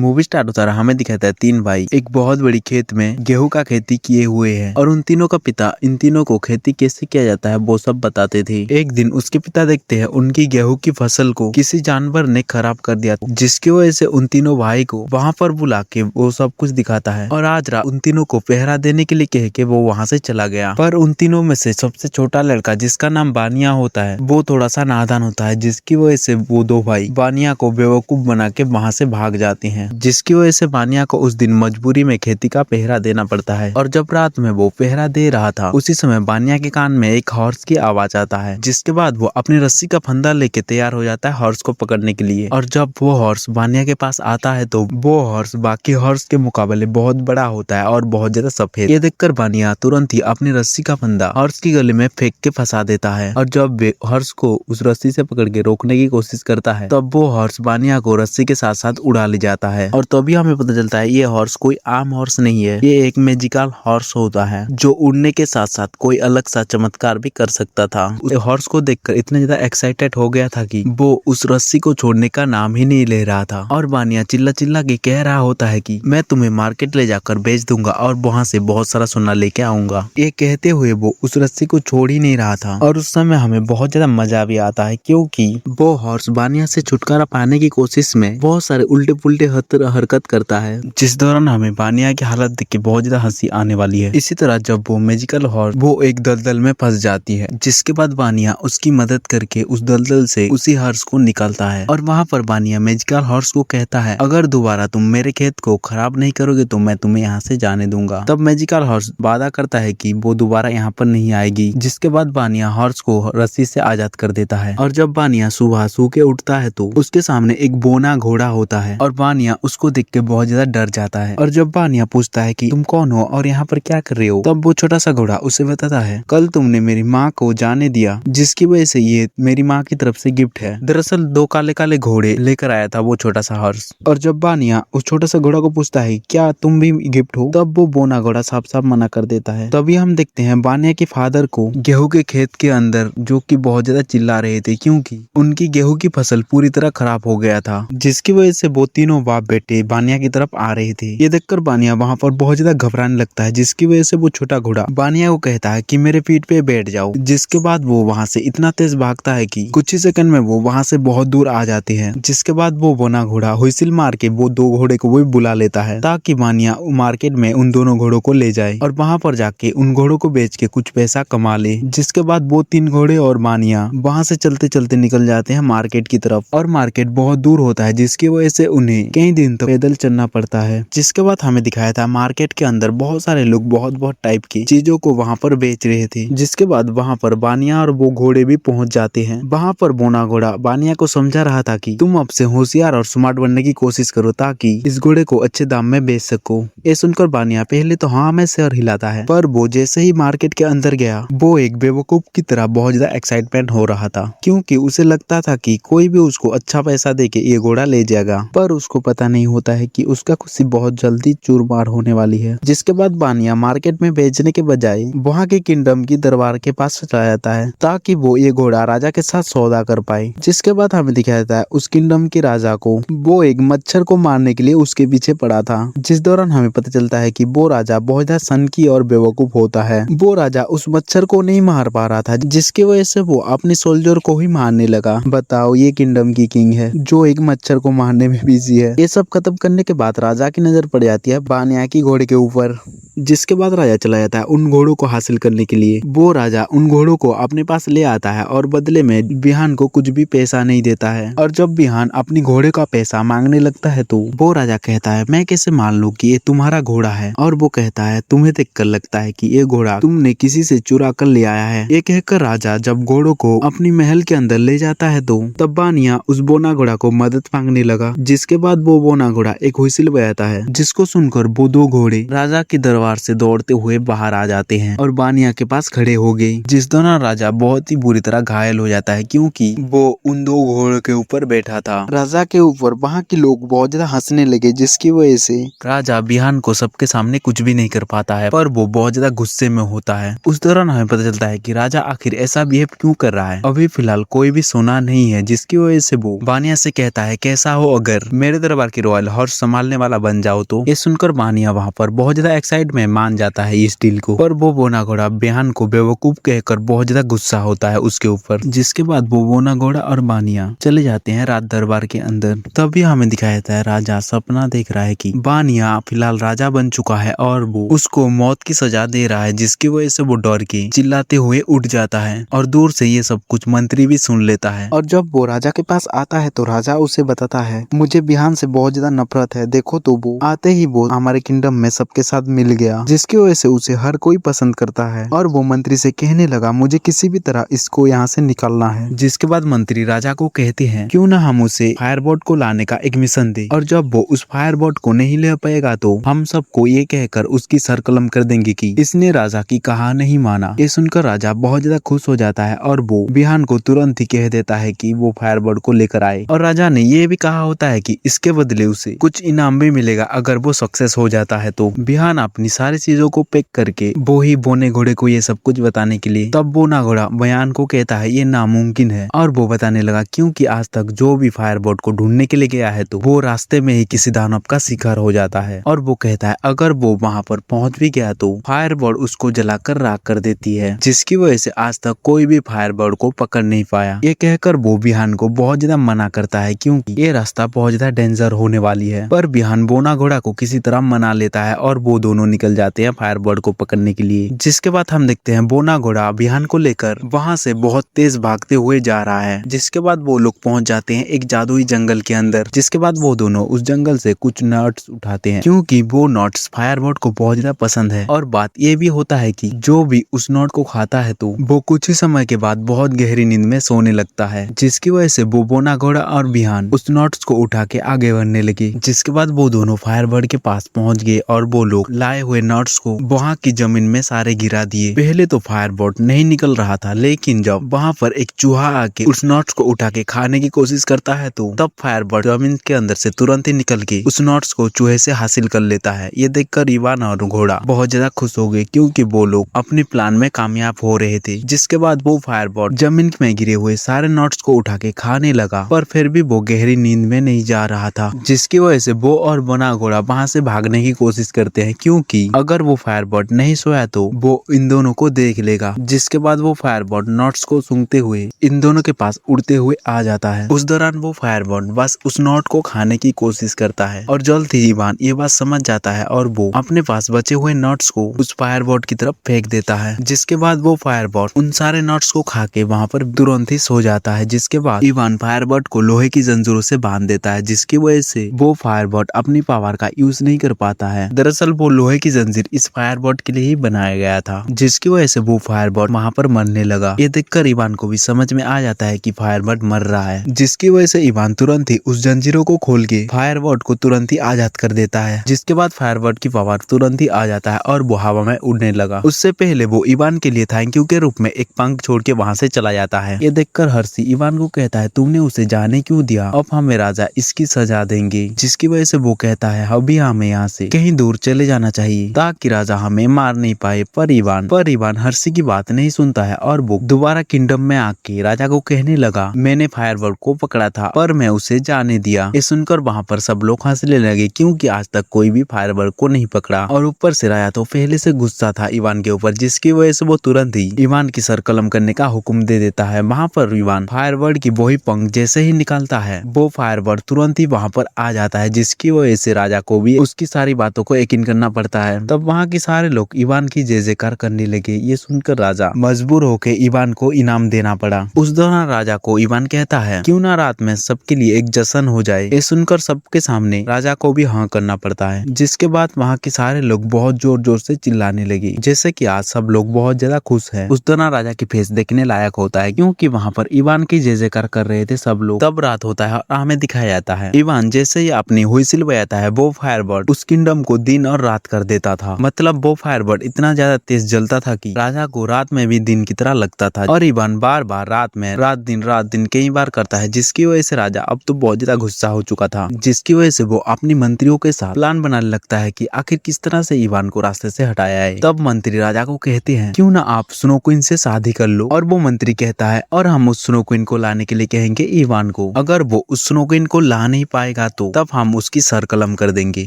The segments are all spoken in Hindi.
मूवी स्टार्ट होता रहा, हमें दिखाता है तीन भाई एक बहुत बड़ी खेत में गेहूं का खेती किए हुए हैं और उन तीनों का पिता इन तीनों को खेती कैसे किया जाता है वो सब बताते थे। एक दिन उसके पिता देखते हैं उनकी गेहूं की फसल को किसी जानवर ने खराब कर दिया, जिसकी वजह से उन तीनों भाई को वहां पर बुला के वो सब कुछ दिखाता है और आज रात उन तीनों को पहरा देने के लिए कह के वो वहां से चला गया। पर उन तीनों में से सबसे छोटा लड़का जिसका नाम बानिया होता है वो थोड़ा सा नादान होता है, जिसकी वजह से वो दो भाई बानिया को बेवकूफ बना के वहां से भाग जाते हैं, जिसकी वजह से बानिया को उस दिन मजबूरी में खेती का पहरा देना पड़ता है। और जब रात में वो पहरा दे रहा था उसी समय बानिया के कान में एक हॉर्स की आवाज आता है, जिसके बाद वो अपनी रस्सी का फंदा लेके तैयार हो जाता है हॉर्स को पकड़ने के लिए। और जब वो हॉर्स बानिया के पास आता है तो वो हॉर्स बाकी हॉर्स के मुकाबले बहुत बड़ा होता है और बहुत ज्यादा सफेद। ये देखकर बानिया तुरंत ही अपनी रस्सी का फंदा हॉर्स की गले में फेंक के फंसा देता है और जब वे हॉर्स को उस रस्सी से पकड़ के रोकने की कोशिश करता है तब वो हॉर्स बानिया को रस्सी के साथ साथ उड़ा ले जाता है। और तभी हमें पता चलता है ये हॉर्स कोई आम हॉर्स नहीं है, ये एक मैजिकल हॉर्स होता है जो उड़ने के साथ साथ कोई अलग सा चमत्कार भी कर सकता था। उस हॉर्स को देखकर इतना ज्यादा एक्साइटेड हो गया था कि वो उस रस्सी को छोड़ने का नाम ही नहीं ले रहा था। और बानिया चिल्ला चिल्ला के कह रहा होता है कि मैं तुम्हें मार्केट ले जाकर बेच दूंगा और वहाँ से बहुत सारा सोना लेके आऊंगा। ये कहते हुए वो उस रस्सी को छोड़ ही नहीं रहा था और उस समय हमें बहुत ज्यादा मजा भी आता है क्योंकि वो हॉर्स बानिया से छुटकारा पाने की कोशिश में बहुत सारे उल्टे पुल्टे हरकत करता है, जिस दौरान हमें बानिया की हालत देख के बहुत ज्यादा हंसी आने वाली है। इसी तरह जब वो मैजिकल हॉर्स वो एक दलदल में फंस जाती है, जिसके बाद बानिया उसकी मदद करके उस दलदल से उसी हॉर्स को निकालता है। और वहाँ पर बानिया मैजिकल हॉर्स को कहता है अगर दोबारा तुम मेरे खेत को खराब नहीं करोगे तो मैं तुम्हें यहाँ से जाने दूंगा। तब मैजिकल हॉर्स वादा करता है कि वो दोबारा यहाँ पर नहीं आएगी, जिसके बाद बानिया हॉर्स को रस्सी से आजाद कर देता है। और जब बानिया सुबह सो के उठता है तो उसके सामने एक बोना घोड़ा होता है और बानिया उसको देख के बहुत ज्यादा डर जाता है। और जब बानिया पूछता है कि तुम कौन हो और यहाँ पर क्या कर रहे हो, तब वो छोटा सा घोड़ा उसे बताता है कल तुमने मेरी माँ को जाने दिया, जिसकी वजह से ये मेरी माँ की तरफ से गिफ्ट है। दरअसल दो काले काले घोड़े लेकर आया था वो छोटा सा हॉर्स। और जब बानिया उस छोटा सा घोड़ा को पूछता है क्या तुम भी गिफ्ट हो, तब वो बोना घोड़ा साफ साफ मना कर देता है। तभी हम देखते हैं बानिया के फादर को गेहूं के खेत के अंदर जो कि बहुत ज्यादा चिल्ला रहे थे क्योंकि उनकी गेहूं की फसल पूरी तरह खराब हो गया था, जिसकी वजह से वो तीनों बाप बेटे बानिया की तरफ आ रहे थे। ये देखकर बानिया वहां पर बहुत ज्यादा घबराने लगता है, जिसकी वजह से वो छोटा घोड़ा बानिया को कहता है कि मेरे पीठ पे बैठ जाओ। जिसके बाद वो वहां से इतना तेज भागता है कि कुछ ही सेकंड में वो वहां से बहुत दूर आ जाते हैं। जिसके बाद वो बोना घोड़ा हुइसिल मार के वो दो घोड़े को भी बुला लेता है ताकि बानिया मार्केट में उन दोनों घोड़ों को ले जाए और वहां पर जाके उन घोड़ों को बेच के कुछ पैसा कमा ले। जिसके बाद वो तीन घोड़े और बानिया वहां से चलते चलते निकल जाते हैं मार्केट की तरफ। और मार्केट बहुत दूर होता है, जिसकी वजह से उन्हें कई दिन तक पैदल चलना पड़ता है। जिसके बाद हमें दिखाया था मार्केट के अंदर बहुत सारे लोग बहुत टाइप की चीजों को वहां पर बेच रहे थे। जिसके बाद वहां पर बानिया और वो घोड़े भी पहुंच जाते हैं। वहां पर बोना घोड़ा बानिया को समझा रहा था कि तुम अब से होशियार और स्मार्ट बनने की कोशिश करो ताकि इस घोड़े को अच्छे दाम में बेच सको। ये सुनकर बानिया पहले तो हाँ में सर हिलाता है, पर वो जैसे ही मार्केट के अंदर गया वो एक बेवकूफ की तरह बहुत ज्यादा एक्साइटमेंट हो रहा था क्योंकि उसे लगता था कि कोई भी उसको अच्छा पैसा देके ये घोड़ा ले जाएगा। पर उसको पता नहीं होता है कि उसका खुशी बहुत जल्दी चूरमार होने वाली है। जिसके बाद बानिया मार्केट में बेचने के बजाय वहाँ के किंगडम की दरबार के पास चला जाता है ताकि वो ये घोड़ा राजा के साथ सौदा कर पाए। जिसके बाद हमें दिखाया जाता है उस किंगडम के राजा को वो एक मच्छर को मारने के लिए उसके पीछे पड़ा था। जिस दौरान हमें पता चलता है कि वो राजा बहुत ज्यादा सनकी और बेवकूफ होता है। वो राजा उस मच्छर को नहीं मार पा रहा था, जिसकी वजह से वो अपने सोल्जर को ही मारने लगा। बताओ ये किंगडम की किंग है जो एक मच्छर को मारने में बिजी है। ये सब खत्म करने के बाद राजा की नजर पड़ जाती है बानिया की घोड़े के ऊपर। जिसके बाद राजा चला जाता है उन घोड़ों को हासिल करने के लिए। वो राजा उन घोड़ों को अपने पास ले आता है और बदले में बिहान को कुछ भी पैसा नहीं देता है। और जब बिहान अपनी घोड़े का पैसा मांगने लगता है तो वो राजा कहता है मैं कैसे मान लूं कि ये तुम्हारा घोड़ा है। और वो कहता है तुम्हें देखकर लगता है कि ये घोड़ा तुमने किसी से चुरा कर ले आया है। ये कहकर राजा जब घोड़ों को अपनी महल के अंदर ले जाता है तो तब बानिया उस बोना घोड़ा को मदद मांगने लगा। जिसके बाद वो बोना घोड़ा एक हुइसिल बजाता है, जिसको सुनकर वो दो घोड़े राजा की तरफ तलवार से दौड़ते हुए बाहर आ जाते हैं और बानिया के पास खड़े हो गए, जिस दौरान राजा बहुत ही बुरी तरह घायल हो जाता है क्योंकि वो उन दो घोड़ों के ऊपर बैठा था। राजा के ऊपर वहाँ के लोग बहुत ज्यादा हंसने लगे, जिसकी वजह से राजा बिहान को सबके सामने कुछ भी नहीं कर पाता है, पर वो बहुत ज्यादा गुस्से में होता है। उस दौरान हमें पता चलता है कि राजा आखिर ऐसा बिहेव क्यों कर रहा है। अभी फिलहाल कोई भी सोना नहीं है, जिसकी वजह से वो बानिया से कहता है कैसा हो अगर मेरे दरबार की रॉयल हॉर्स संभालने वाला बन जाओ तो। ये सुनकर बानिया वहाँ पर बहुत ज्यादा एक्साइट में मान जाता है इस डील को, पर वो बोना घोड़ा बिहान को बेवकूफ कहकर बहुत ज्यादा गुस्सा होता है उसके ऊपर, जिसके बाद वो बोना घोड़ा और बानिया चले जाते हैं राज दरबार के अंदर। तभी हमें दिखाया जाता है राजा सपना देख रहा है कि बानिया फिलहाल राजा बन चुका है और वो उसको मौत की सजा दे रहा है, जिसकी वजह से वो डर के चिल्लाते हुए उठ जाता है और दूर से ये सब कुछ मंत्री भी सुन लेता है। और जब वो राजा के पास आता है तो राजा उसे बताता है मुझे बिहान से बहुत ज्यादा नफरत है, देखो तो वो आते ही वो हमारे किंगडम में सबके साथ मिल गया, जिसकी वजह से उसे हर कोई पसंद करता है। और वो मंत्री से कहने लगा मुझे किसी भी तरह इसको यहाँ से निकालना है, जिसके बाद मंत्री राजा को कहते हैं क्यों ना हम उसे फायरबोर्ड को लाने का एक मिशन दे, और जब वो उस फायरबोर्ड को नहीं ले पाएगा तो हम सबको ये कहकर उसकी सर कलम कर देंगे कि इसने राजा की कहा नहीं माना। ये सुनकर राजा बहुत ज्यादा खुश हो जाता है और वो बिहान को तुरंत ही कह देता है कि वो फायरबोर्ड को लेकर आए। और राजा ने ये भी कहा होता है कि इसके बदले उसे कुछ इनाम भी मिलेगा अगर वो सक्सेस हो जाता है। तो बिहान अपनी सारी चीजों को पैक करके वो ही बोने घोड़े को ये सब कुछ बताने के लिए, तब बोना घोड़ा बयान को कहता है ये नामुमकिन है, और वो बताने लगा क्योंकि आज तक जो भी फायरबोर्ड को ढूंढने के लिए गया है तो वो रास्ते में ही किसी दानव का शिकार हो जाता है। और वो कहता है अगर वो वहाँ पर पहुंच भी गया तो फायरबोर्ड उसको जलाकर राख कर देती है, जिसकी वजह से आज तक कोई भी फायरबोर्ड को पकड़ नहीं पाया। ये कहकर वो बिहान को बहुत ज्यादा मना करता है क्योंकि ये रास्ता बहुत ज्यादा डेंजर होने वाली है, पर बिहान बोना घोड़ा को किसी तरह मना लेता है और वो दोनों निकल जाते हैं फायरबोर्ड को पकड़ने के लिए। जिसके बाद हम देखते हैं बोना घोड़ा बिहान को लेकर वहाँ से बहुत तेज भागते हुए जा रहा है। जिसके बाद वो लोग पहुंच जाते हैं एक जादुई जंगल के अंदर, जिसके बाद वो दोनों उस जंगल से कुछ नट्स उठाते हैं क्योंकि वो नट्स फायरबोर्ड को बहुत ज्यादा पसंद है। और बात ये भी होता है कि जो भी उस नट को खाता है तो वो कुछ ही समय के बाद बहुत गहरी नींद में सोने लगता है, जिसकी वजह से वो बोना घोड़ा और बिहान उस नट्स को उठा के आगे बढ़ने लगे। जिसके बाद वो दोनों फायरबोर्ड के पास पहुंच गए और वो लोग लाए हुए नट्स को वहाँ की जमीन में सारे गिरा दिए। पहले तो फायरबोर्ड नहीं निकल रहा था, लेकिन जब वहाँ पर एक चूहा आके उस नट्स को उठा के खाने की कोशिश करता है तो तब फायरबोर्ड जमीन के अंदर से तुरंत ही निकल के उस नट्स को चूहे से हासिल कर लेता है। ये देखकर इवान और घोड़ा बहुत ज्यादा खुश हो गए क्योंकि वो लोग अपने प्लान में कामयाब हो रहे थे। जिसके बाद वो फायरबोर्ड जमीन में गिरे हुए सारे नट्स को उठा के खाने लगा, पर फिर भी वो गहरी नींद में नहीं जा रहा था, जिसकी वजह से वो और बोना घोड़ा वहाँ से भागने की कोशिश करते हैं क्योंकि अगर वो फायरबोर्ड नहीं सोया तो वो इन दोनों को देख लेगा। जिसके बाद वो फायरबोर्ड नट्स को सूंघते हुए इन दोनों के पास उड़ते हुए आ जाता है। उस दौरान वो फायरबोर्ड बस उस नट को खाने की कोशिश करता है और जल्द ही इवान ये बात समझ जाता है और वो अपने पास बचे हुए नट्स को उस फायरबोर्ड की तरफ फेंक देता है। जिसके बाद वो फायरबोर्ड उन सारे नट्स को खा के वहाँ पर तुरंत ही सो जाता है। जिसके बाद इवान फायरबोर्ड को लोहे की जंजीरों से बांध देता है, जिसकी वजह से वो फायरबोर्ड अपनी पावर का यूज नहीं कर पाता है। दरअसल वो लोहे की जंजीर इस फायरबोर्ड के लिए ही बनाया गया था, जिसकी वजह से वो फायरबोर्ड वहाँ पर मरने लगा। ये देखकर इवान को भी समझ में आ जाता है कि फायरबोर्ड मर रहा है, जिसकी वजह से इवान तुरंत ही उस जंजीरों को खोल के फायरबोर्ड को तुरंत ही आजाद कर देता है। जिसके बाद फायरबोर्ड की पावर तुरंत ही आ जाता है और वो हवा में उड़ने लगा। उससे पहले वो इवान के लिए थैंक यू के रूप में एक पंख छोड़ के वहाँ से चला जाता है। ये देखकर हर्षी इवान को कहता है तुमने उसे जाने क्यों दिया, अब हमें राजा इसकी सजा देंगे। जिसकी वजह से वो कहता है अभी हमें यहाँ से कहीं दूर चले जाना चाहिए ताकि राजा हमें मार नहीं पाए। पर इवान हर्षी की बात नहीं सुनता है और वो दोबारा किंगडम में आके राजा को कहने लगा मैंने फायरबोर्ड को पकड़ा था पर मैं उसे जाने दिया। ये सुनकर वहाँ पर सब लोग हंसने लगे क्योंकि आज तक कोई भी फायरबोर्ड को नहीं पकड़ा, और ऊपर से राजा तो पहले से गुस्सा था इवान के ऊपर, जिसकी वजह से वो तुरंत ही इवान की सर कलम करने का हुक्म दे देता है। वहाँ पर इवान फायरबोर्ड की वही पंख जैसे ही निकालता है वो फायरबोर्ड तुरंत ही वहाँ पर आ जाता है, जिसकी वजह से राजा को भी उसकी सारी बातों को यकीन करना पड़ता है। तब वहाँ के सारे लोग इवान की जय जयकार करने लगे। ये सुनकर राजा मजबूर होकर इवान को इनाम देना पड़ा। उस दौरान राजा को इवान कहता है क्यों ना रात में सबके लिए एक जश्न हो जाए। ये सुनकर सबके सामने राजा को भी हाँ करना पड़ता है। जिसके बाद वहाँ के सारे लोग बहुत जोर जोर से चिल्लाने लगे जैसे कि आज सब लोग बहुत ज्यादा खुश है। उस दौरान राजा की फेस देखने लायक होता है क्योंकि वहाँ पर इवान की जय जयकार कर रहे थे सब लोग। तब रात होता है और हमें दिखाया जाता है इवान जैसे ही अपनी हुइसिल बजाता है वो फायरबोर्ड उस किंगडम को दिन और रात कर देता था। मतलब वो फायरबर्ड इतना ज्यादा तेज जलता था कि राजा को रात में भी दिन की तरह लगता था। और इवान बार बार रात में रात दिन कई बार करता है, जिसकी वजह से राजा अब तो बहुत ज्यादा गुस्सा हो चुका था, जिसकी वजह से वो अपनी मंत्रियों के साथ प्लान बनाने लगता है कि आखिर किस तरह से इवान को रास्ते से हटाया है। तब मंत्री राजा को कहते हैं क्यों ना आप स्नो क्वीन से शादी कर लो। और वो मंत्री कहता है और हम उस स्नो क्वीन को लाने के लिए कहेंगे इवान को, अगर वो उस स्नो क्वीन को ला नहीं पाएगा तो तब हम उसकी सर कलम कर देंगे।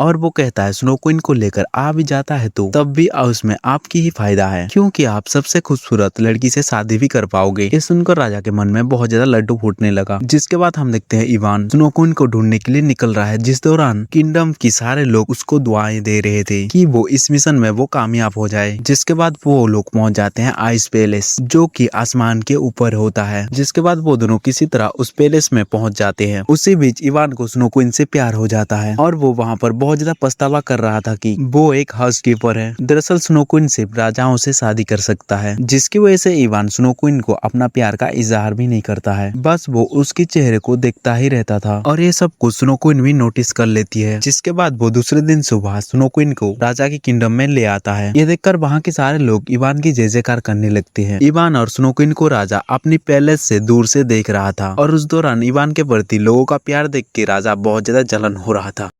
और वो कहता है स्नो क्वीन को लेकर आ भी जाता है तो तब भी उसमें आपकी ही फायदा है, क्योंकि आप सबसे खूबसूरत लड़की से शादी भी कर पाओगे। ये सुनकर राजा के मन में बहुत ज्यादा लड्डू फूटने लगा। जिसके बाद हम देखते हैं इवान स्नो क्वीन को ढूंढने के लिए निकल रहा है, जिस दौरान किंगडम की सारे लोग उसको दुआएं दे रहे थे कि वो इस मिशन में वो कामयाब हो जाए। जिसके बाद वो लोग पहुंच जाते हैं आइस पैलेस, जो कि आसमान के ऊपर होता है। जिसके बाद वो दोनों किसी तरह उस पैलेस में पहुंच जाते हैं। उसी बीच इवान को स्नो क्वीन से प्यार हो जाता है और वो वहाँ पर बहुत ज्यादा पछतावा कर रहा था कि वो एक हाउसकीपर है। दरअसल स्नो क्वीन सिर्फ राजाओं से शादी कर सकता है, जिसकी वजह से इवान स्नो क्वीन को अपना प्यार का इजहार भी नहीं करता है, बस वो उसके चेहरे को देखता ही रहता था। और ये सब कुछ स्नो क्वीन भी नोटिस कर लेती है। जिसके बाद वो दूसरे दिन सुबह स्नो क्वीन को राजा के किंगडम में ले आता है। ये देखकर वहाँ के सारे लोग इवान की जय जयकार करने लगते हैं। इवान और स्नो क्वीन को राजा अपनी पैलेस से दूर से देख रहा था और उस दौरान इवान के प्रति लोगों का प्यार देख के राजा बहुत ज्यादा जलन हो रहा था।